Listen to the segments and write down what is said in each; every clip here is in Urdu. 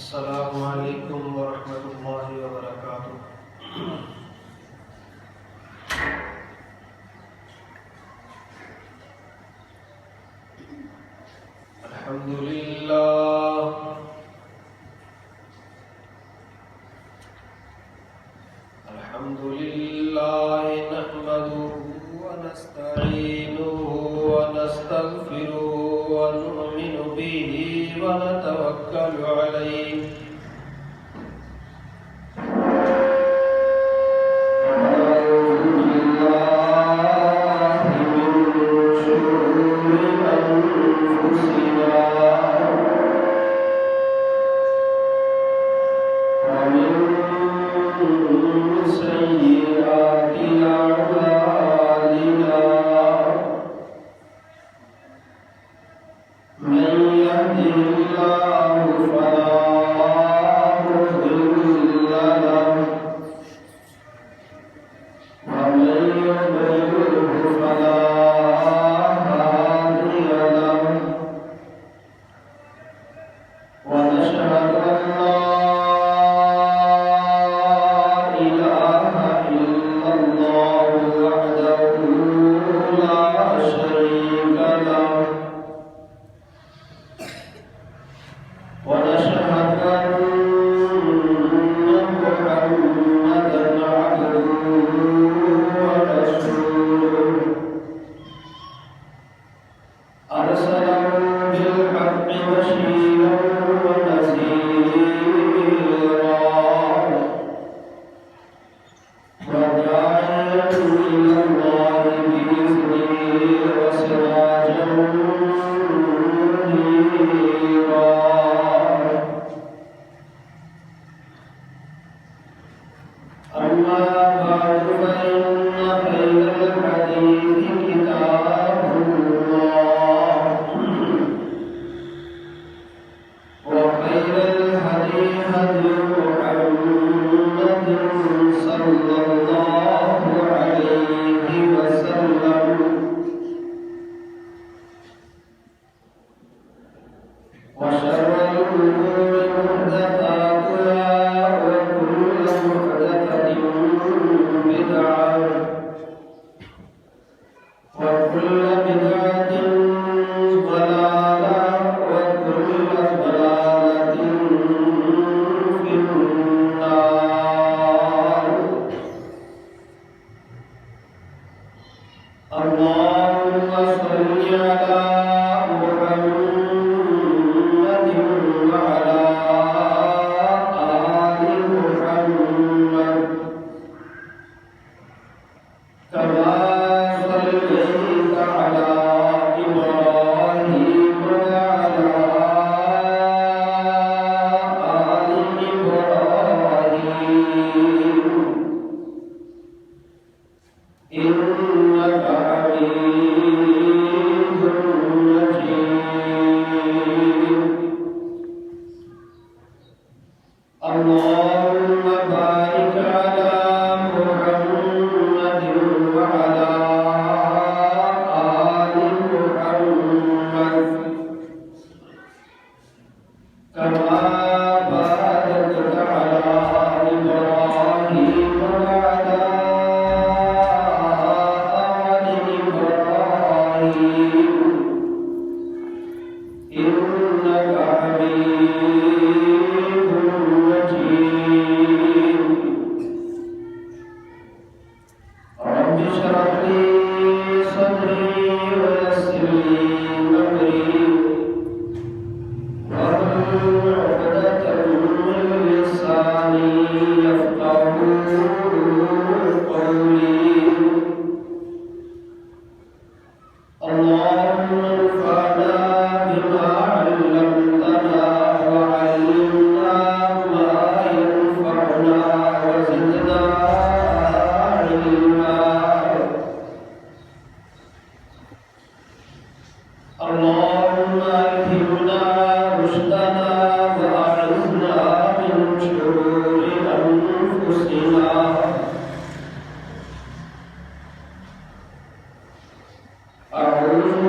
السلام علیکم ورحمۃ اللہ وبرکاتہ۔ الحمد للہ نحمده ونستعینه ونستغفره ونؤمن به ونتوکل علیہ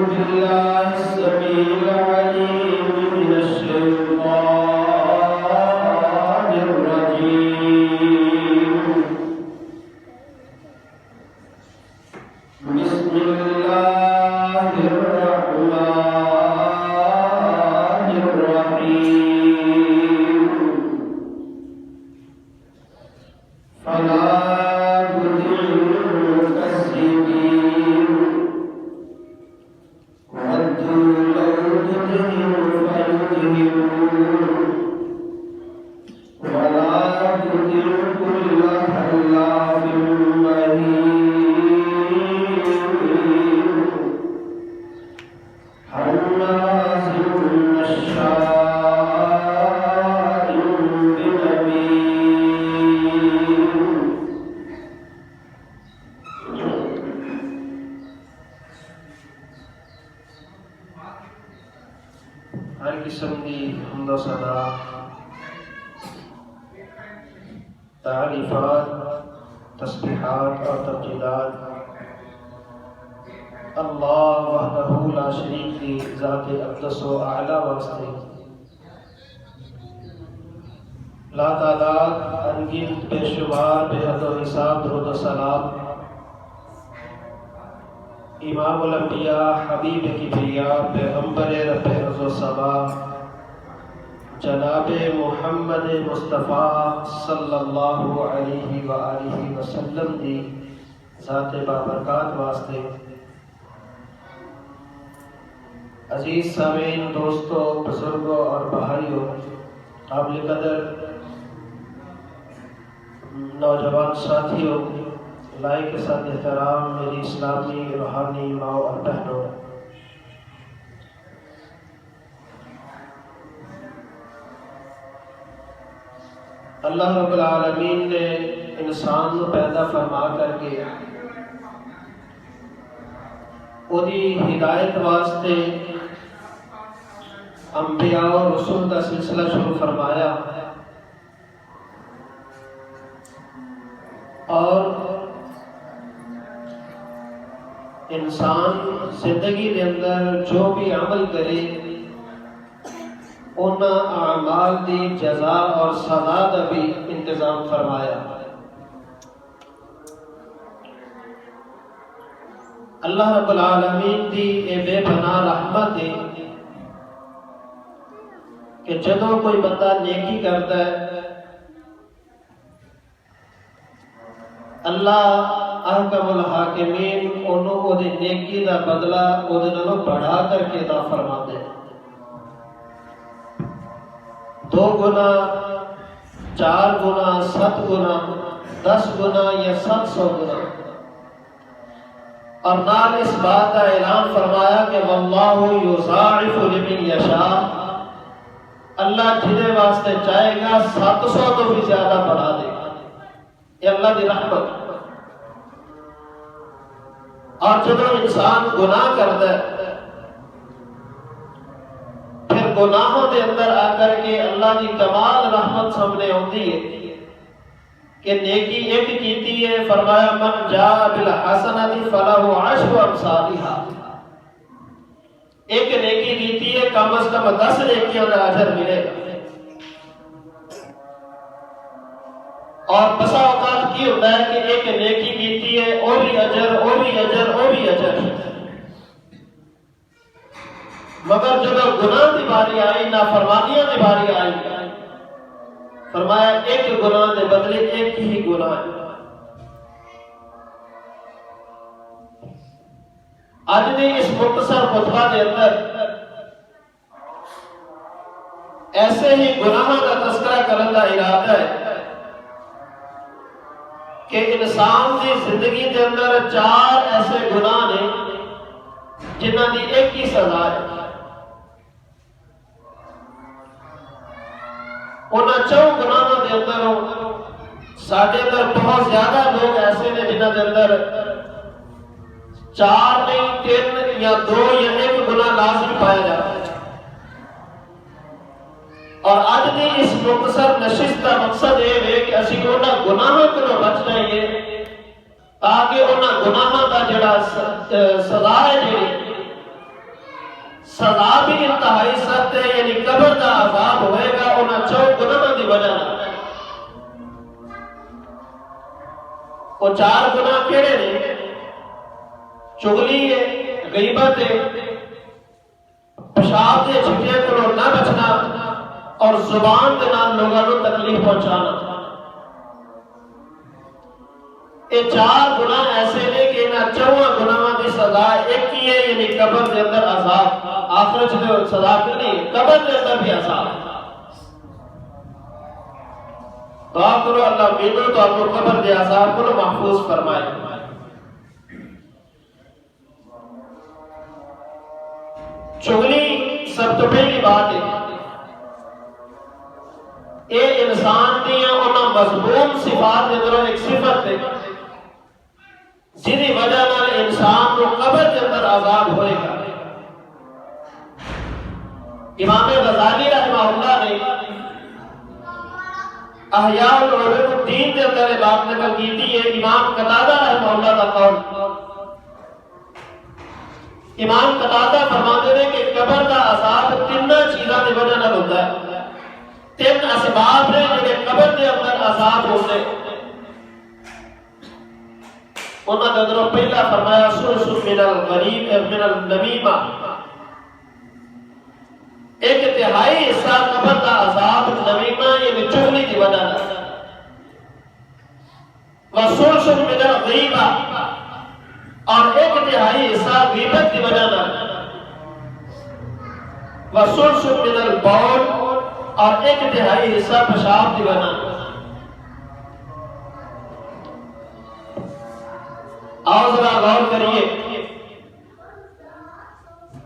بالله السميع العليم من الشيطان ہر قسم کی حمد و ثنا، تعریفات، تسبیحات اور تمجیدات اللہ وحدہ لا شریک کی ذات اقدس و اعلیٰ واسطے لا تعداد انگنت بے شمار بے حد و حساب درود و سلام امام الانبیاء حبیب کبریا پیغمبر رب ارض و سما جناب محمد مصطفیٰ صلی اللہ علیہ وآلہ وسلم دی ذات بابرکات واسطے عزیز سامعین، دوستوں، بزرگوں اور بھائیوں، قابل قدر نوجوان ساتھیوں، لائق کے ساتھ احترام میری اسلامی روحانی ماؤں اور بہنوں، اللہ رب العالمین نے انسان کو پیدا فرما کر کے وہی ہدایت واسطے انبیاء اور رسول کا سلسلہ شروع فرمایا، اور انسان زندگی کے اندر جو بھی عمل کرے ان اعمال دی جزا اور سزا کا بھی انتظام فرمایا۔ اللہ رب العالمین دی اے بے پناہ رحمت ہے کہ جدوں کوئی بندہ نیکی کرتا ہے اللہ احکم الحاکمین انہوں وہ دی نیکی دا بدلہ وہ دنوں بڑھا کر کے عطا فرما دے۔ 2 گنا، 4 گنا، 7 گنا، 10 گنا یا 700 گنا، اور نال اس بات کا اعلان فرمایا کہ واللہ یضاعف لمن یشاء، اللہ جنہیں واسطے چاہے گا 700 تو بھی زیادہ بڑھا دے گا۔ یہ اللہ کی رحمت۔ اور جب انسان گناہ کرتا ہے پھر گناہوں کے اندر آ کر کے اللہ کی کمال رحمت سامنے آتی ہے کہ نیکی ایک کیتی ہے، فرمایا من جاء بالحسنۃ فلہ عشر امثالھا، ایک نیکی کیتی ہے کم از کم 10 نیکیوں کا اجر ملے گا۔ اور بسا اوقات کی ہوتا ہے کہ ایک نیکی کیتی ہے اور بھی اجر، اور بھی اجر، اور بھی اجر، مگر جب گناہ کی باری آئی، نافرمانیاں کی باری آئی، فرمایا ایک گناہ کے بدلے ایک ہی گناہ ہے۔ آج نے اس مختصر خطبہ کے اندر ایسے ہی گناہوں کا تذکرہ کرنے کا ارادہ ہے کہ انسان کی زندگی کے اندر 4 ایسے گناہ نے جنہ کی ایک ہی سزا ہے۔ ان 4 گناہوں کے اندر ساڈے اندر بہت زیادہ لوگ ایسے نے جنہ کے اندر 4 نہیں 3 یا 2 یا 1 گناہ لازم پایا جاتا ہے۔ اور آج کی اس مختصر نشست کا مقصد یہ ہے کہ اسی کو انہاں گناہوں کو بچنا ہے تاکہ انہاں گناہوں کا جڑا سزا ہے جڑی سزا بھی انتہائی سخت ہے، یعنی قبر کا عذاب ہوئے گا انہاں 4 گناہوں کی وجہ سے۔ وہ 4 گناہ کیڑے نے؟ چغلی ہے، غیبت ہے، پیشاب کے چھٹے کو نہ بچنا، اور زبان کے نام لوگوں کو تکلیف پہنچانا۔ یہ 4 گناہ ایسے نے کہ انہاں 4 گناہوں کی سزا ایک ہی ہے، یعنی قبر کے اندر عذاب۔ آخرت میں سزا نہیں، قبر کے اندر بھی عذاب۔ دعا کرو اللہ مینوں تو آپ کو قبر کے عذاب کو محفوظ فرمائے۔ چغلی سب تو پہلی بات ہے، اے انسان دیا انہاں مضمون صفات کے اندر ایک صفت ہے جنہی وجہ نال انسان کو قبر کے اندر عذاب ہوئے گا۔ امام غزالی رحمہ اللہ نے احیاء العلوم الدین کے اندر بات نقل کی تھی، یہ امام قتادہ رحمہ اللہ کا قول۔ امام قتادہ فرماتے ہیں کہ قبر کا عذاب تین چیزاں کی وجہ نال ہوتا ہے، تین اسباب نے جڑے قبر کے اندر عذاب ہوتے۔ انہوں نے اندروں پہلا فرمایا سلس من الغریب من النمیمہ، ایک تہائی حصہ قبر کا عذاب نمیمہ یعنی چغلی کی وجہ سے، وسلس من الغیبہ، اور ایک تہائی حصہ غیبت کی وجہ سے، وسلس من البول، اور ایک تہائی حصہ پیشاب کی وجہ سے۔ آؤ ذرا غور کریے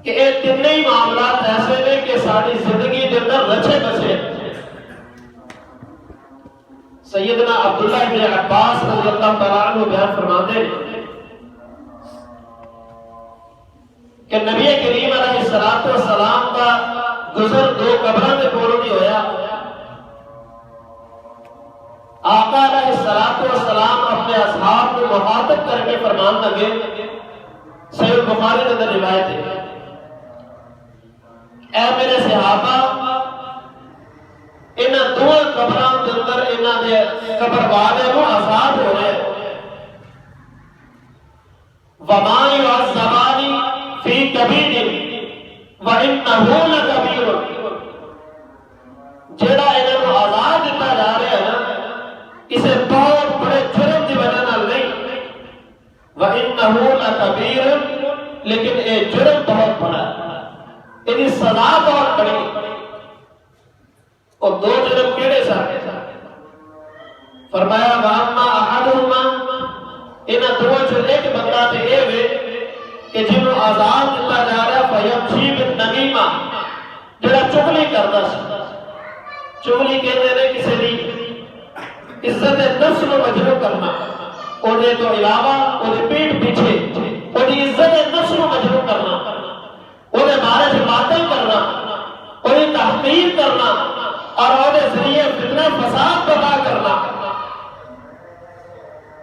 کہ یہ تین ہی معاملات ایسے ہیں کہ ساری زندگی کے اندر رچے بچے۔ سیدنا عبداللہ بن عباس رضی اللہ تعالیٰ عنہ بیان فرماتے ہیں کہ نبی کریم علیہ السلام کا گزر دو قبروں کے کولوں نہیں ہویا۔ آقا علیہ السلام اپنے اصحاب کو مخاطب کر کے فرمان لگے، صحیح بخاری کے اندر روایت ہے، اے میرے صحابہ، انہاں دو قبراں کے اندر انہاں دے قبر والے کو عذاب ہو رہے ہیں۔ وما يعذبان في كبير وانه لكبير، جڑا انہاں کو عذاب دیتا جا رہا ہے نا، اسے بہت بڑے جرم کی وجہ نال نہیں، وانه لكبير، لیکن یہ جرم بہت بڑا ہے، یعنی سزا بہت بڑی۔ اور دو جرم کیڑے سارے؟ فرمایا واما احدهما، انہاں دو چوں ایک بندہ تے اے وے کہ جنوں عذاب دتا جا رہا فیمشی بالنمیمہ، جڑا چغلی کردا سی۔ چغلی کہندے نے کسی دی عزت نفس کو مجروح کرنا، اودے تو علاوہ اودے پیٹ پیچھے اودی عزت نفس کو مجروح کرنا، اودے بارے سے باتیں کرنا، اودی تحقیر کرنا، اور اودے ذریعے فتنہ فساد پیدا کرنا۔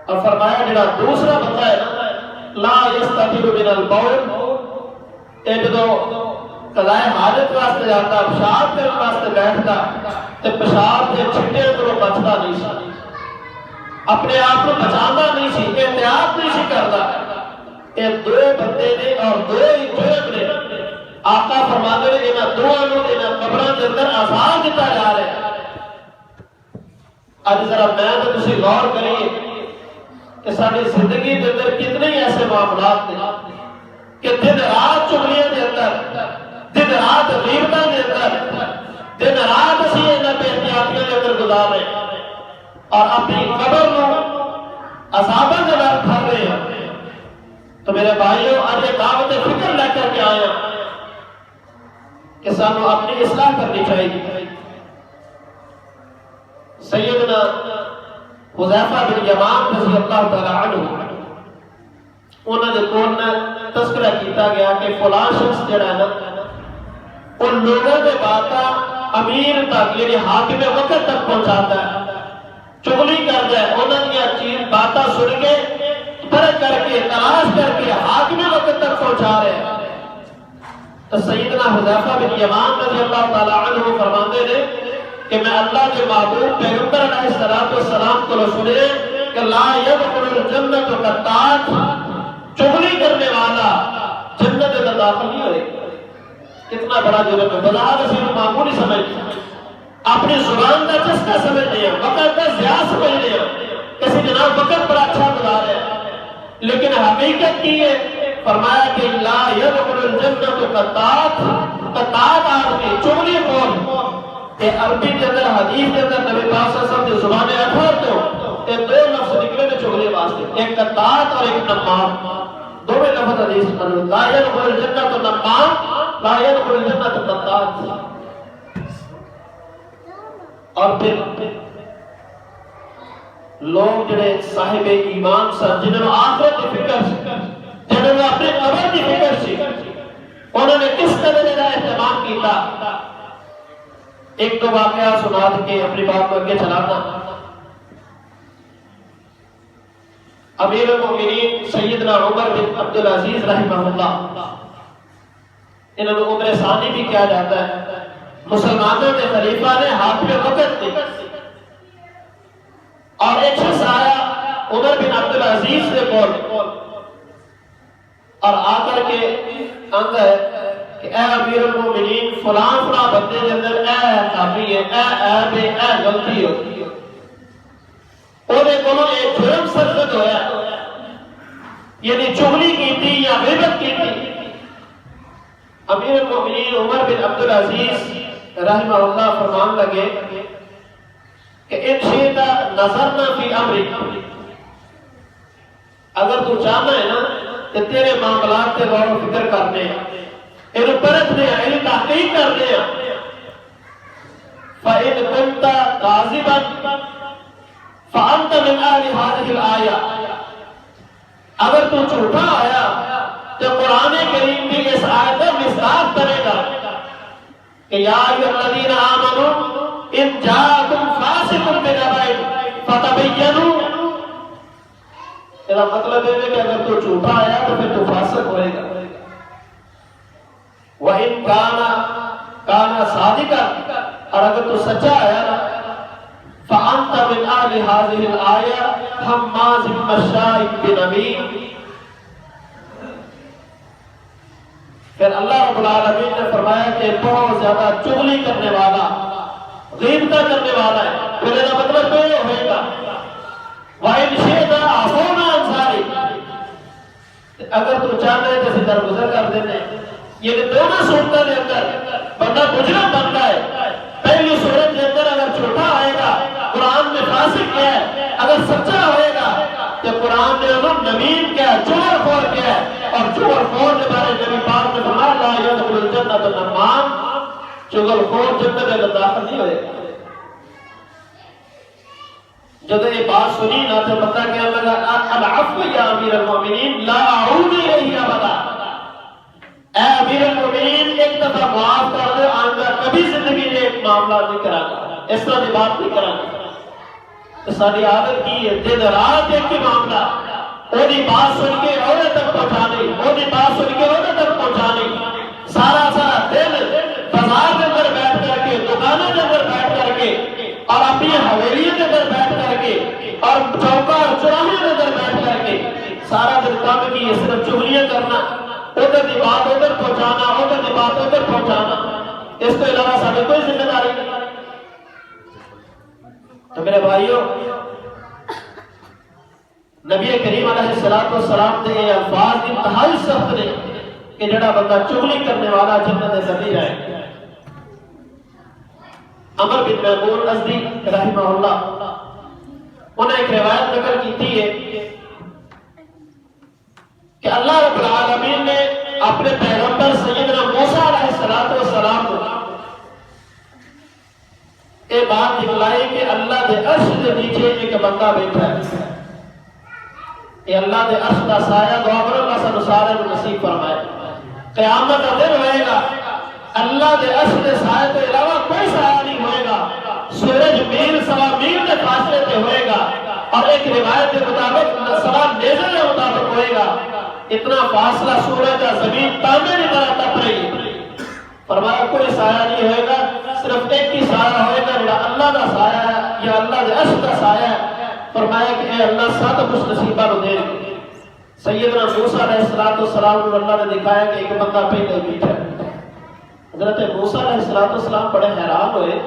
اور فرمایا جڑا دوسرا بندہ ہے نا، لا یستتر من البول، ایک دو قضاء حاجت واسطے جاتا، پیشاب کرنے واسطے بیٹھتا، تے پیشاب کے چھٹے کو بچتا نہیں سی، اپنے آپ کو بچانا نہیں سی، احتیاط نہیں سی کرتا۔ یہ دو بندے نے اور دو ہی جرم نے، آقا فرماتے ہیں انہاں دونوں انہاں قبراں کے اندر عذاب دیتا جا رہا ہے۔ آج ذرا میں تو تسی غور کریے کہ ساری زندگی کے اندر کتنے ایسے معاملات ہیں کہ دن رات چغلیاں کے اندر، دن رات غیبتاں کے اندر، دن رات اسی انہاں بے احتیاطیاں کے اندر گزار رہے ہیں، اور اپنی قبر کو عذاباں کے بعد بھر رہے ہیں۔ تو میرے بھائیوں، آج یہ دعوت فکر لے کر کے آیا کہ سانو اپنی اصلاح کرنی چاہیے۔ سیدنا حذیفہ بن یمان رضی اللہ تعالیٰ عنہ، انہوں نے کون تذکرہ کیتا گیا کہ فلاں شخص جڑا ہے نا، ان لوگوں کے باتاں امیر تک یعنی حاکم وقت تک پہنچاتا ہے، چغلی کرتا ہے، انہوں نے چیز باتاں سن کے پرکھ کر کے تلاش کر کے حاکم وقت تک پہنچا رہے ہیں۔ تو سیدنا حذیفہ بن یمان رضی اللہ تعالیٰ عنہ فرماتے ہیں کہ میں اللہ کے محبوب پیغمبر علیہ السلام کو سنے کہ لا يدخل الجنت قطاع، چغلی کرنے والا جنت میں داخل نہیں ہوئے۔ کتنا بڑا جرم ہے، بظاہر اسی کو معمولی سمجھتے ہیں، اپنی زبان کا چسکا سمجھتے ہیں، وقت کا ضیاع سمجھتے ہیں، کسی جناب وقت بڑا اچھا گزارا ہے، لیکن حقیقت کی ہے فرمایا کہ لا يدخل الجنت قطاع، قطاع آدمی چغلی کون؟ کہ عربی کے اندر حدیث کے اندر نبی پاک صلی اللہ علیہ وسلم کی زبان اطہر تو یہ دو لفظ نکلے نے چغلی واسطے، ایک قطاع اور ایک نمام، دو میں لفظ حدیث میں لا يدخل الجنت نمام، لا يدخل الجنت قطاع۔ اور پھر لوگ جڑے صاحب ایمان سن، جنہوں آخرت کی فکر سی، جنہوں اپنے قبر کی فکر سی، انہوں نے کس طرح کا اہتمام کیتا. ایک دو واقعہ سنا کے اپنی بات کو آگے چلانا. امیر المومنین سیدنا عمر بن عبدالعزیز رحمہ اللہ، انہوں نے عمر ثانی بھی کیا جاتا ہے، مسلمانوں کے خلیفہ نے ہاتھ میں وقت دی اور ایک شخص آیا عمر بن عبدالعزیز سے بول اور آ کر کے آندا ہے کہ اے امیر المومنین فلاں فلاں بندے کے اندر اے خامی ہے، اے عیب ہے، اے غلطی ہے. انہیں کو ایک جرم سرزد ہویا، یعنی چغلی کی تھی یا غیبت کی تھی. امیر المومنین عمر بن عبدالعزیز رحمہ اللہ فرمان لگے کہ ان شئت نظرنا فی امری، اگر تو چاہنا ہے نا کہ تیرے معاملات کے غور و فکر کرنے انہوں پرکھنے انہوں تحقیق کرنے فَإِن كُنْتَ كَاذِبًا فَأَنْتَ مِنْ أَهْلِ هَذِهِ الْآيَةِ، اگر تو جھوٹا آیا تو قرآن کریم کی اس آیت کا مصداق کرے گا کہ یا ایھا الذین آمنوا ان جاءکم فاسق بنبأ فتبینوا. اس کا مطلب ہے کہ اگر تو جھوٹا آیا تو پھر تو فاسق ہوئے گا. وَإِن كَانَ صَادِقًا، اور اگر تو سچا آیا نا فَأَنْتَ مِنْ أَهْلِ هَذِهِ الْآيَةِ حَمَّازٍ مَّشَّاءٍ بِنَمِيمٍ. پھر اللہ رب العالمین نے فرمایا کہ بہت زیادہ چغلی کرنے والا، غیبت کرنے والا ہے. پھر اس کا مطلب یہ ہوئے گا وَإِنْ شِئْتَ عَفَوْنَا عَنْ ذَلِكَ، اگر تو چاہتا ہے جیسے درگزر کر دینے. یہ دونوں صورتوں کے اندر بندہ مجرم بنتا ہے. پہلی صورت کے اندر اگر جھوٹا آئے گا قرآن میں فاسق کیا ہے، اگر سچا ہوئے گا کہ قرآن نے انہوں نمیم کیا ہے، چغل خور کیا ہے. اور چغل خور کے بارے نبی پاک نے فرمایا لا يدخل الجنۃ النمام، چغل خور جنت میں داخل نہیں ہوئے گا. جب یہ بات سنی نا تو بندہ کہنے لگا العفو یا امیر المومنین لا اعود الیہ ابدا، اے امیر المومنین ایک دفعہ معاف کر دے، آئندہ کبھی زندگی میں ایک معاملہ نہیں کرا گا، اس طرح کی بات نہیں کرا گا. تو ساری عادت کی ہے دن رات ایک ہی معاملہ، وہی بات سن کے عورت تک پہنچانی، وہی بات سن کے عورت تک پہنچانی. سارا سارا دن بازار کے اندر بیٹھ کر کے، دکانوں کے اندر بیٹھ کر کے، اور اپنی حویلیوں کے اندر بیٹھ کر کے، اور چوکا اور چوراہے کے اندر بیٹھ کر کے سارا دن کام کی ہے صرف چغلیاں کرنا، ادھر کی بات ادھر پہنچانا، ادھر کی بات ادھر پہنچانا. اس کے علاوہ ساری کوئی ذمہ داری نہیں. تو میرے بھائیوں، نبی کریم علیہ السلام نے یہ الفاظ انتہائی سخت نے کہ جڑا بندہ چغلی کرنے والا جنت میں نہیں جائے. عمر بن میمون ازدی رحمہ اللہ انہیں ایک روایت نقل کی تھی کہ اللہ رب العالمین نے اپنے پیغمبر سیدنا موسیٰ علیہ السلام کو یہ بات دکھلائی کہ اللہ دے عرش کے نیچے ایک بندہ بیٹھا ہے. یہ اللہ دے عرش کا سایہ دعا کرو اللہ سے نصارے کو نصیب فرمائے. قیامت کا دن ہوئے گا، اللہ دے عرش کے سایہ کے علاوہ کوئی سایہ نہیں ہوئے گا. سورج میل سوا میل کے فاصلے پہ ہوئے گا، اور ایک روایت کے مطابق سوا نیزے کے مطابق ہوئے گا. اتنا فاصلہ سورج کا زمین تانبے کی طرح تپ رہی ہے. فرمایا کوئی سایہ نہیں ہوئے گا، صرف ایک ہی سایہ ہوئے گا جو اللہ کا سایہ ہے یا اللہ کے عرش کا سایہ ہے. فرمایا کہ اے اللہ سات خوش نصیبہ کو دے. سیدنا موسیٰ علیہ السلام کو اللہ نے دکھایا کہ ایک بندہ پہلے بیٹھا ہے. حضرت موسیٰ علیہ السلام بڑے حیران ہوئے،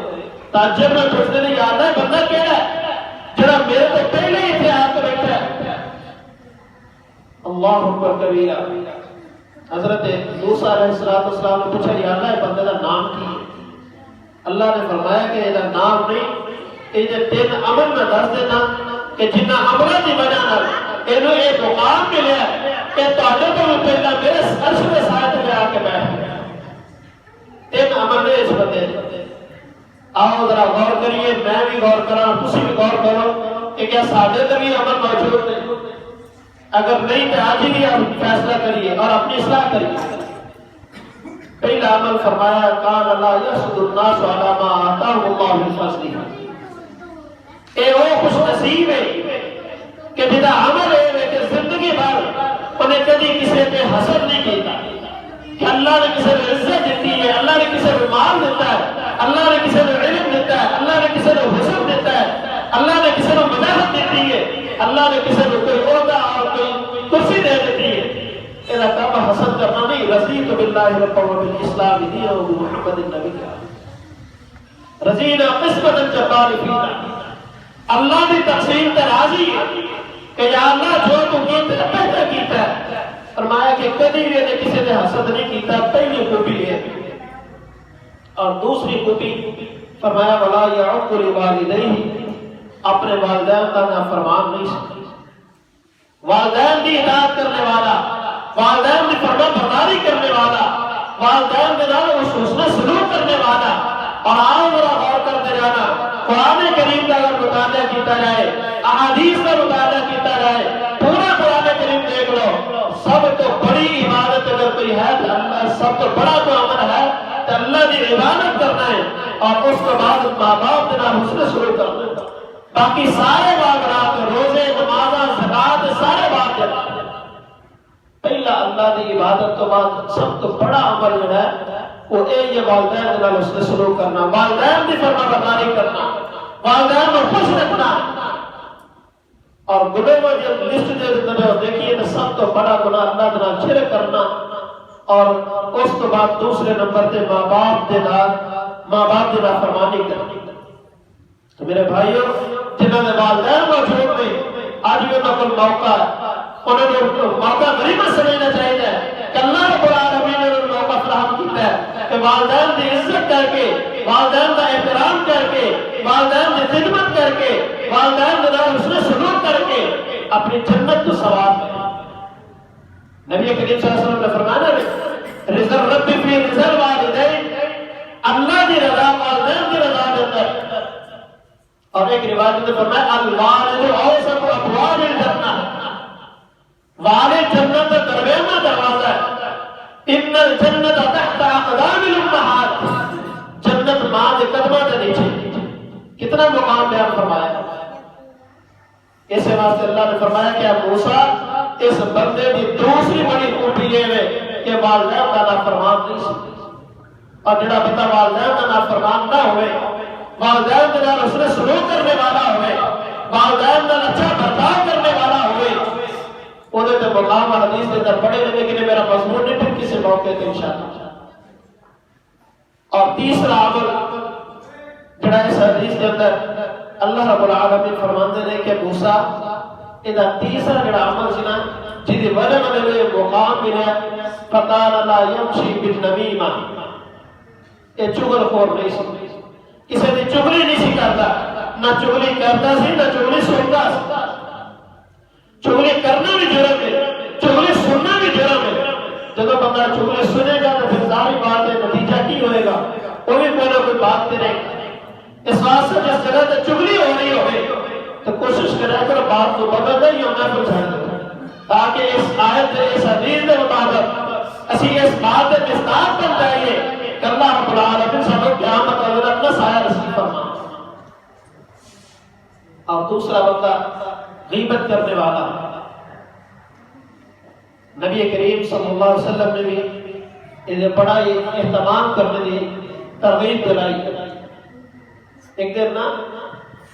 تعجب میں پوچھتے ہیں یاد ہے بندہ کیڑا ہے جڑا میرے تو پہلے ہی تھے آ کے بیٹھا ہے. اللہ اکبر کبیرہ. حضرت موسیٰ علیہ السلام نے پوچھا یا اللہ بندے کا نام کی ہے؟ اللہ نے فرمایا کہ یہ نام نہیں، یہ تین عمل میں دس دینا کہ جنہ عملوں کی وجہ نال انہوں یہ مقام ملیا کہ تواڈے تو پہلا میرے عرش کے سائے تے آ کے بیٹھ گیا. تین عمل نے اس بندے. آؤ ذرا غور کریے، میں بھی غور کراں، تسی بھی غور کرو کہ کیا ساڈے تے بھی عمل موجود ہے؟ اگر نہیں تو آج ہی ہم فیصلہ کریے اور اپنی اصلاح کریے. پہلا عمل فرمایا کان لا یحسد الناس علی ما آتاهم اللہ من فضلہ. اے وہ خوش نصیب ہے کہ جدا عمل ہے کہ زندگی بھر انہیں کبھی کسی پہ حسد نہیں کیتا کہ اللہ نے کسی کو عزت دیتی ہے، اللہ نے کسی کو مال دیتا ہے، اللہ نے کسی کو علم دیتا ہے، اللہ نے کسی کو حسن دیتا ہے، اللہ نے کسی کو مداحت دیتی ہے، اللہ نے کسی کو کوئی عہدہ اور کوئی کرسی دے دیتی ہے. اذا کام حسد کرنا نہیں. رضیت باللہ ربا وبالاسلام دینا وبمحمد النبی. رضینا قسمت الجبار فینا. اللہ نے تقسیم تے راضی ہے کہ یا اللہ جو تو کیتا ہے بہتر کیتا ہے. فرمایا کہ کبھی بھی نے کسی نے حسد نہیں کیتا. پہلی خوبی ہے. اور دوسری خوبی فرمایا ولا يعق لوالديه. اپنے والدین کا نافرمان نہیں سکتا. والدین کی اطاعت کرنے والا، والدین کی فرما برداری کرنے والا، والدین کے نال حسن سلوک کرنے والا. اور آؤ ذرا غور کرتے جانا، قرآن کریم کا اگر مطالعہ کیتا جائے، احادیث کا مطالعہ کیتا جائے، پورا قرآن کریم دیکھ لو، سب تو بڑی عبادت اگر کوئی ہے تو اللہ، سب تو بڑا تو عمل ہے تو اللہ کی عبادت کرنا ہے اور اس کے بعد ماں باپ کے نال حسن سلوک کرنا ہے. باقی سارے معاملات روزے، نمازاں، زکات سارے بات ہے. پہلا اللہ کی عبادت تو بعد سب تو بڑا عمل جو ہے وہ یہ والدین کے نال حسن سلوک کرنا، والدین کی فرما برداری کرنا، والدین کو خوش رکھنا. اور گناہ میں جب لسٹ دیکھیے تو سب تو بڑا گناہ اللہ کے نال شرک کرنا. اور اس کے بعد دوسرے نمبر تے ماں باپ کی نافرمانی کرنا. تو میرے بھائیوں جنہوں نے والدین موجود نہیں، آج بھی انہوں کو موقع ہے، انہوں نے موقع غریبت سمجھنا چاہیے کہ اللہ رب العالمین نے انہوں نے موقع فراہم کیا ہے کہ والدین کی عزت کر کے، والدین کا احترام کر کے، والدین کی خدمت کر کے، والدین کے نال حسن سلوک کر کے اپنی جنت کو ثواب ہے. نبی کریم صلی اللہ علیہ وسلم نے فرمایا رضا رب فی رضا الوالدین. اللہ کی رضا والدین کی رضا کے اندر. اور ایک روایت میں فرمایا الوالد اوسط ابواب الجنہ. والد جنت کا دروازہ دروازہ ہے. ان الجنت تحت اقدام الامہات. جنت ماں کے قدموں کے نیچے. کتنا مقام بیان فرمایا. اس واسطے اللہ نے فرمایا کہ موسیٰ اس بندے کی دوسری بڑی خوبی یہ ہے کہ والدین کا نافرمان نہیں سکتے. اور جڑا بندہ والدین کا نافرمان نہ ہوئے، والدین کے نال حسن سلوک کرنے والا ہوئے، والدین کا اچھا برتاؤ کرنے والا ہوئے، انہیں تو مقام حدیث کے اندر پڑھے رہنے کے لیے میرا مضمون نہیں پھر کسی موقع پہ انشاءاللہ. اور تیسرا عمل جڑا اس حدیث کے اندر اللہ رب العالمین فرماندے نے کہ موسیٰ ادا تیسرا جڑا عمل سی نا جہدی وجہ نال مقام ملیا فقال لا يمشي بالنميمة. یہ چغل خور نہیں سی، کسی نے چغلی نہیں سی کرتا، نہ چغلی کرتا سی نہ چغلی سنتا سی. چغلی کرنا بھی جرم ہے، چغلی سننا بھی جرم ہے. جب بندہ چغلی سنے گا تو پھر ظاہر بات ہے نتیجہ کی ہوئے گا، وہ بھی کوئی نہ کوئی بات کرے گا. اس واسطے جس جگہ تے چغلی ہو رہی ہوئے تو کوشش کرے کرو بات کو بدل نہیں ہونا پھر چھڑ دو، تاکہ اس آیت اس حدیث کے مطابق اسی اس بات کے مستاق بن جائیے کہ اللہ رب العالمین سب قیامت والے اپنا سایہ نصیب فرمائے. اور دوسرا بندہ غیبت کرنے والا. نبی کریم صلی اللہ علیہ وسلم نے بھی انہیں بڑا اہتمام کرنے کی ترغیب دلائی. ایک دن نا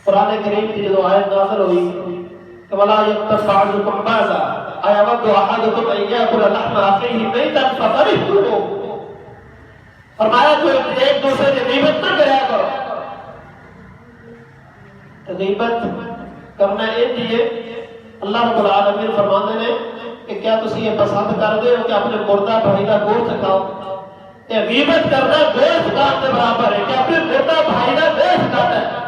قرآن کریم کی جو آیت نازل ہوئی کہ وَلَا يَغْتَبْ بَعْضُكُمْ بَعْضًا أَيَوَدُّ أَحَدُكُمْ أَن يَأْكُلَ لَحْمَ أَخِيهِ مَيْتًا فَكَرِهْتُمُوهُ. فرمایا کوئی ایک دوسرے کی غیبت نہ کریا کرو. غیبت کرنا یہ ہے اللہ رب العالمین فرماندے نے کہ کیا تسی یہ پسند کر دے ہو کہ اپنے مردہ بھائی کا گوشت کھاؤ. یہ غیبت کرنا گوشت کھانے کے برابر ہے کہ اپنے مردہ بھائی کا گوشت کھانا ہے.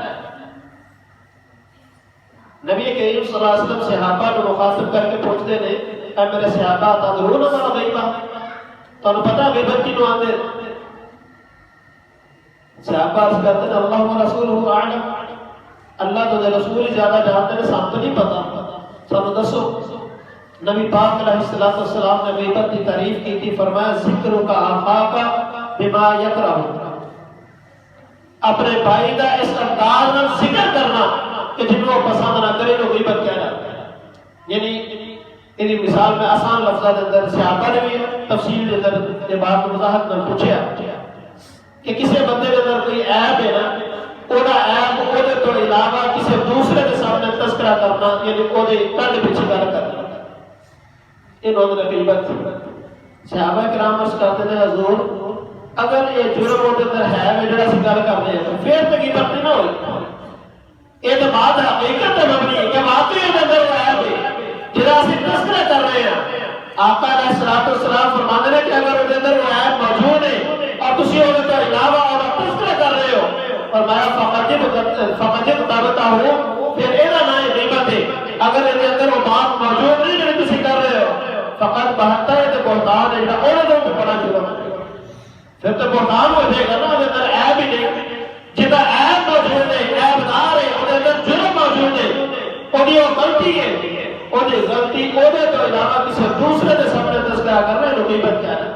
نبی کریم صلی اللہ علیہ وسلم صحابہ کو مخاطب کر کے پوچھتے ہیں اے میرے صحابہ تدرون ما غیبہ، تو پتہ غیبت کی نوان دے. صحابہ عرض کرتے ہیں اللہ و رسولہ اعلم، اللہ تو رسول زیادہ جانتے ہیں، سب تو نہیں پتا، سب دسو. نبی پاک علیہ السلام نے غیبت کی تعریف کی تھی. فرمایا ذکر کا آخا کا بما یکرہ، اپنے بھائی کا اس انداز میں ذکر کرنا کہ جنہوں وہ پسند نہ کرے تو غیبت کہنا. یعنی انہی مثال میں آسان لفظہ دے اندر صحابہ نے بھی تفصیل دے اندر یہ بات وضاحت میں پوچھا کہ کسی بندے کے اندر کوئی عیب ہے نا، اوہ عیب اوہ تو علاوہ کسی دوسرے کے سامنے تذکرہ کرنا، یعنی اوہ کل پیچھے گل کرنا، انہوں نے غیبت. صحابہ کرام عرض کرتے ہیں حضور اگر یہ جرم وہ اندر ہے میں جڑا سی گل کرتے ہیں پھر تو غیبت نہیں نہ ہوئی. یہ تو بات حقیقت ہے مبنی ہے کہ واقعی یہ اندر وہ عیب ہے جڑا اسی تذکرہ کر رہے ہیں. آقا علیہ الصلوۃ والسلام فرماتے ہیں کہ اگر وہ اندر وہ عیب موجود ہے اور تسی وہ تو علاوہ اور تذکرہ کر رہے ہو فرمایا فقط بتاتا ہوں پھر یہ نہ غیبت ہے. اگر یہ اندر وہ بات موجود نہیں جو تسی کر رہے ہو فقط بہتا ہے تو بہتان ہے جڑا انہوں کو بڑا جرم ہے. پھر تو بہتان ہو جائے گا نا، وہ اندر عیب ہی نہیں. جدا عیب موجود ہے، عیب دار ہے، وہ اندر جرم موجود ہے، وہ غلطی ہے، وہ غلطی وہ تو علاوہ کسی دوسرے کے سامنے تذکرہ کر رہے ہیں تو غیبت کیا ہے.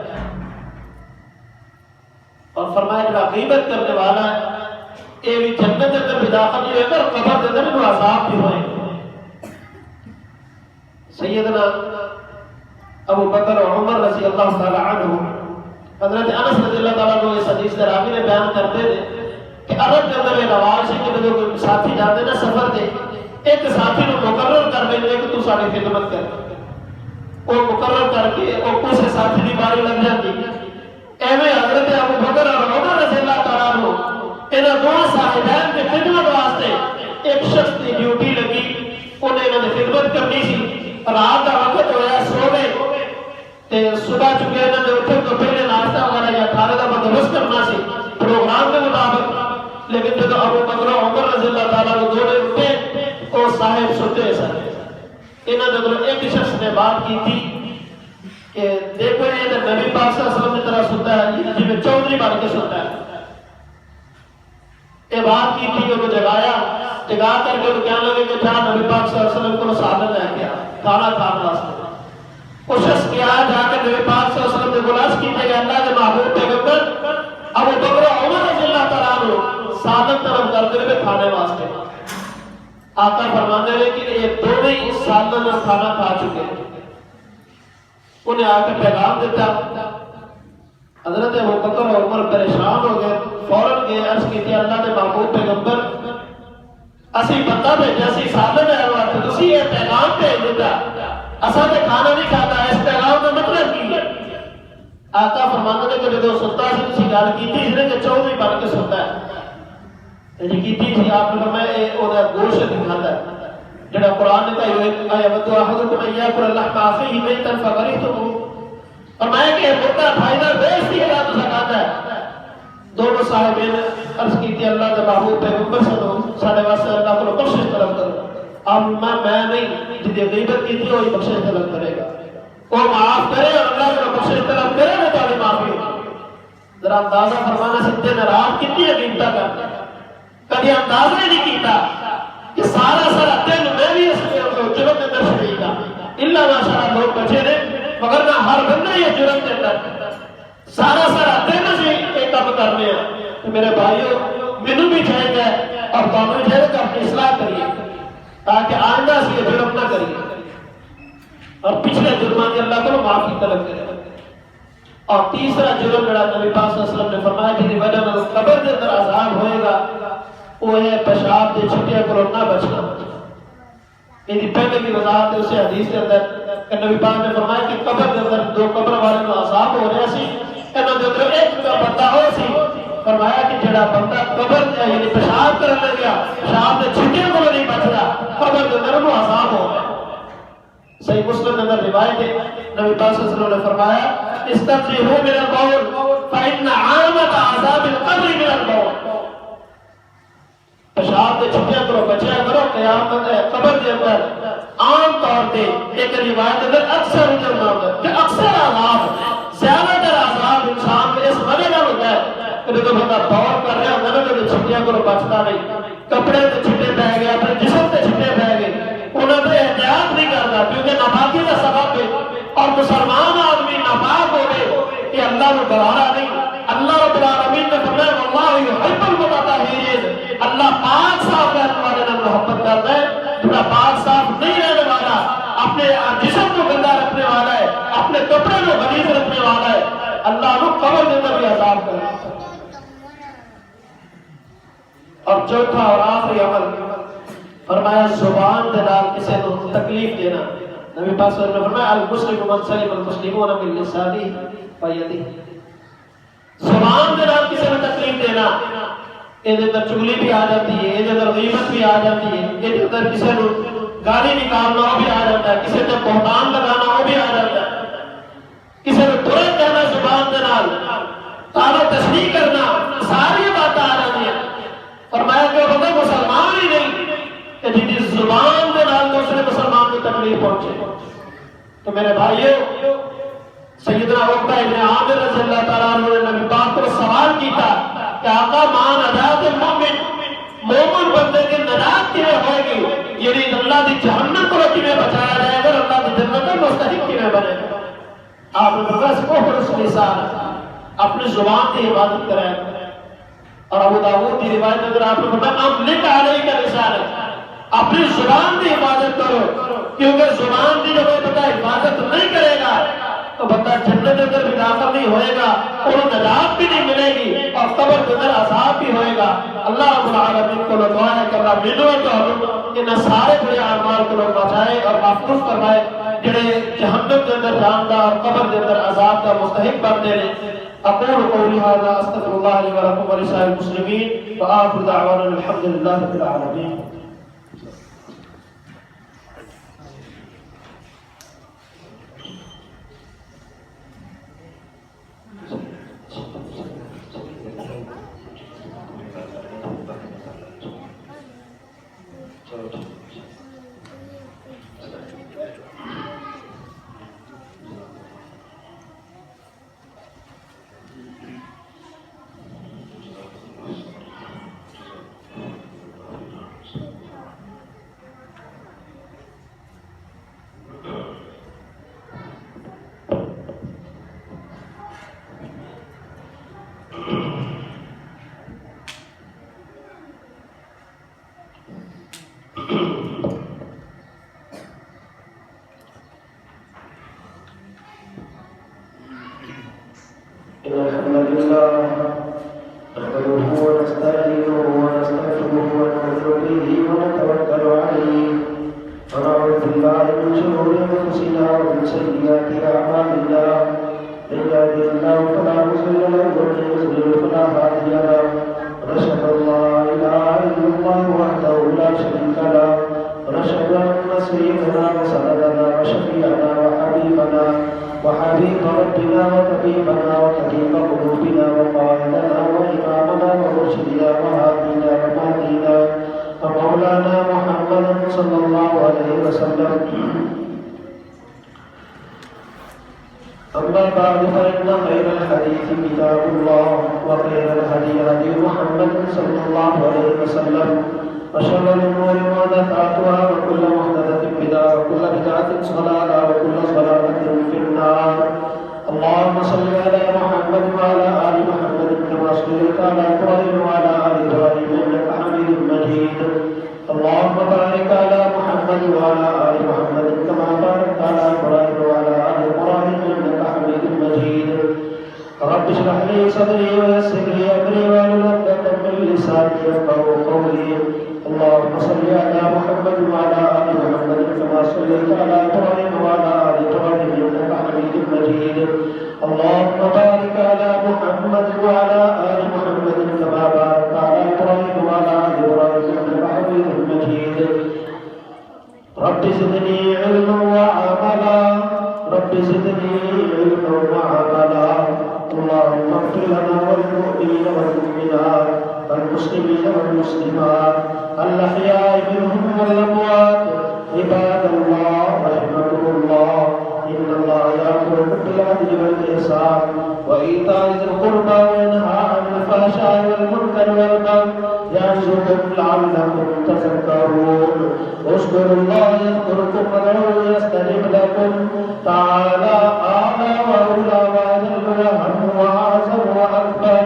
اور فرمایا جڑا غیبت کرنے والا ہے یہ بھی جنت کے اندر بھی داخل نہیں ہوگا اور قبر کے اندر بھی عذاب بھی ہوئے. سیدنا ابو بکر اور عمر رضی اللہ تعالی عنہ، حضرت انس رضی اللہ تعالیٰ عنہ اس حدیث کے راوی نے بیان کرتے تھے کہ عرب کے اندر یہ رواج ہے کہ جب کوئی ساتھی جاتے نا سفر دے ایک ساتھی کو مقرر کر دیں کہ تو ساری خدمت کر. وہ مقرر کر کے وہ کسی ساتھی کی باری لگ جاتی. ایویں حضرت ابو بکر اور عمر رضی اللہ تعالیٰ عنہ انہاں دونوں صاحبین کی خدمت واسطے ایک شخص کی ڈیوٹی لگی، انہیں انہوں نے خدمت کرنی سی. رات کا وقت ہویا سو گئے تے صبح چکے انہوں نے اٹھے تو پہلے ناشتہ وغیرہ یا کھانے کا بندوبست کرنا سی پروگرام کے مطابق. لیکن جب ابو بکر اور عمر رضی اللہ تعالیٰ عنہ دونوں اٹھے وہ صاحب ستے سن. انہوں نے جب ایک شخص نے بات کی تھی کہ دیکھو یہ نبی پاک صلی اللہ علیہ وسلم کی طرح سنتا ہے جی میں چودھری بن کے سنتا ہے. یہ بات کی تھی کہ وہ جگا کر کے کہنے لگے کہ جہاں نبی پاک صلی اللہ علیہ وسلم کو سادن لے کے کھانا کھانا واسطے. وہ شخص کیا جا کے نبی پاک صلی اللہ علیہ وسلم نے گلاس کی کہ اللہ کے محبوب پیغمبر ابو بکر عمر رضی اللہ تعالیٰ عنہ سادن طلب کرتے ہوئے کھانے واسطے. آقا فرمانے لگے کہ یہ دونوں ہی سادن اور کھانا کھا چکے. انہیں آ کے پیغام دیتا. حضرت ابو بکر اور عمر پریشان ہو گئے، فوراً گئے عرض کی تھی اللہ کے محبوب پیغمبر اسی بندہ بھیجا سی سادن ہے واسطے تسی یہ پیغام بھیج دیتا اساں تے کھانا نہیں کھاتا، اس پیغام کا مطلب کی ہے؟ آقا فرماتے ہیں کہ جب سنتا سی تسی گل کیتی اس نے کہ چودھری بن کے سنتا ہے جی کیتی سی. آپ نے فرمایا او دا گوشت کھاتا ہے جڑا قرآن نے کہا ہے اے ود احدکم ایاکل اللحم اخیہ میتا فکرہتموہ. فرمایا کہ مرغا بھائی دا گوشت ہی اللہ تو کھاتا ہے. دونوں صاحبین عرض کی تھی اللہ کے محبوب پیغمبر ساڈے واسطے اللہ کو بخشش طلب کرو. اب میں نہیں جدی غیبت کی تھی وہی بخشش طلب کرے گا، وہ معاف کرے اور اللہ کو بخشش طلب کرے وہ تاری معافی ہوگی. ذرا اندازہ فرمانا سکتے ہیں رات کتنی غیبتاں کرتا کبھی اندازہ ہی نہیں کیتا کہ سارا دن میں بھی اس جرم کے اندر شریک تھا. اللہ ماشاءاللہ لوگ بچے نے مگر نہ ہر بندہ یہ جرم کے اندر سارا دن سے ایک کام کرنے ہیں. تو میرے بھائیوں مینوں بھی چاہیے اور تمہیں بھی چاہیے کہ اپنی اصلاح کریے تاکہ آئندہ سے یہ جرم نہ کریے اور پچھلے جرمان کی اللہ کو معافی طلب کرے. اور تیسرا جرم جڑا نبی پاک صلی اللہ علیہ وسلم نے فرمایا کہ وجہ میں قبر کے اندر عذاب ہوئے گا وہ ہے پیشاب کے چھٹے کو نہ بچنا. یہ پہلے کی وضاحت ہے اسے حدیث کے اندر کہ نبی پاک نے فرمایا کہ قبر کے اندر دو قبر والے کو عذاب ہو رہا سی انہاں دے اندر ایک بندہ ہو سی. فرمایا کہ جڑا بندہ قبر یعنی پیشاب کرنے لگا پیشاب کے چھٹے کو نہیں بچتا قبر کے اندر وہ عذاب ہو گیا. صحیح مسلم کے اندر روایت ہے نبی پاک صلی اللہ علیہ وسلم نے فرمایا استفزئوا من البول فإن عامة عذاب القبر من البول. پیشاب کے چھٹے کو بچیا کرو قیامت قبر کے اندر عام طور پہ ایک روایت اندر اکثر کہ اکثر عذاب زیادہ تر عذاب انسان کو اس وجہ نہ ہوتا ہے کہ جب بندہ دور کر رہا ہوتا ہے نا چھٹیاں کو بچتا نہیں کپڑے تے چھٹے پہ گئے اپنے جسم تے چھٹے پہ گئے انہوں نے احتیاط نہیں کرتا کیونکہ ناپاکی کا سبب ہے. اور مسلمان آدمی ناپاک ہو گئے کہ اللہ نے گوارا نہیں اللہ اللہ یحب المتطہرین، اللہ پاک صاف رہنے والے نے محبت کرتا ہے۔ جڑا پاک صاف نہیں رہنے والا، اپنے جسم کو گندا رکھنے والا ہے، اپنے کپڑے کو غلیظ رکھنے والا ہے، اللہ کو قبر کے اندر بھی عذاب کرے۔ اور چوتھا اور آخری عمل فرمایا زبان دے نال کسی کو تکلیف دینا۔ نبی پاک صلی اللہ علیہ وسلم نے فرمایا المسلم من سلم المسلمون من لسانه ويده، زبان دے نال کسی کو تکلیف دینا، یہ اندر چگلی بھی آ جاتی ہے، یہ اندر غیبت بھی آ جاتی ہے، یہ اندر کسی کو گالی نکالنا وہ بھی آ جاتا ہے، کسی تے بہتان لگانا وہ بھی آ جاتا ہے، کسی کو برا کہنا زبان دے نال، تعالی تشریح کرنا، ساری باتیں آ جاتی ہیں۔ فرمایا کہ وہ بندہ مسلمان ہی نہیں کہ جس زبان دے نال دوسرے مسلمان کو تکلیف پہنچے۔ تو میرے بھائیو، سیدنا عقبہ ابن عامر رضی اللہ تعالیٰ عنہ نے نبی پاک کو سوال کیتا کہ آقا مان نجات المومن، مومن بندے کی نجات کیویں ہوئے گی؟ یعنی اللہ دی جہنم کو کیویں بچایا جائے گا، اللہ دی جنت کا مستحق کیویں بنے گا؟ آپ نے فرمایا سکو حرص لسان، اپنی زبان کی حفاظت کریں۔ اور ابو داؤد کی روایت اگر آپ نے فرمایا املک علیک لسانک، اپنی زبان کی حفاظت کرو، کیونکہ زبان کی جب بندہ حفاظت نہیں کرے گا تو بندہ جنت کے اندر بھی داخل نہیں ہوئے گا، اور نجات بھی نہیں ملے گی، اور قبر کے اندر عذاب بھی ہوئے گا۔ اللہ رب العالمین کو دعا ہے کہ اللہ ملو تو ان سارے بڑے اعمال کو بچائے اور محفوظ فرمائے جڑے جہنم کے اندر جان کا اور قبر کے اندر عذاب کا مستحق بنتے ہیں۔ اقول قولی ھذا استغفر اللہ لی ولکم ولسائر المسلمین وآخر دعوانا الحمد للہ رب العالمین۔ أما بعد فإن خير الحديث كتاب الله وخير الهدي هدي محمد صلى الله عليه وسلم وشر الأمور محدثاتها وكل محدثة بدعة وكل بدعة ضلالة وكل ضلالة في النار اللهم صل على محمد وعلى آل محمد كما صليت على إبراهيم وعلى آل إبراهيم إنك حميد مجيد اللهم بارك على محمد وعلى آل محمد كما باركت على إبراهيم وعلى آل إبراهيم إنك حميد مجيد رب اشرح لي صدري ويسر لي أمري واحلل عقدة من لساني يفقهوا قولي اللهم صل على محمد وعلى آل محمد كما صليت على إبراهيم وعلى آل إبراهيم إنك حميد مجيد اللهم بارك على محمد وعلى آل محمد كما باركت على إبراهيم وعلى آل إبراهيم إنك حميد مجيد رب زدني علما وعملا رب زدني علما وعملا اللهم اغفر لنا وللمؤمنين والمؤمنات والمسلمين والمسلمات الأحياء منهم والأموات عباد الله رحمكم الله إن الله يأمر بالعدل والإحسان وإيتاء ذي القربى وينهى عن الفحشاء والمنكر والبغي يعظكم لعلكم تذكرون اذكروا الله يذكركم وادعوه يستجب لكم تعالى أعلى وأولى وأجل وأهم وأعظم وأكبر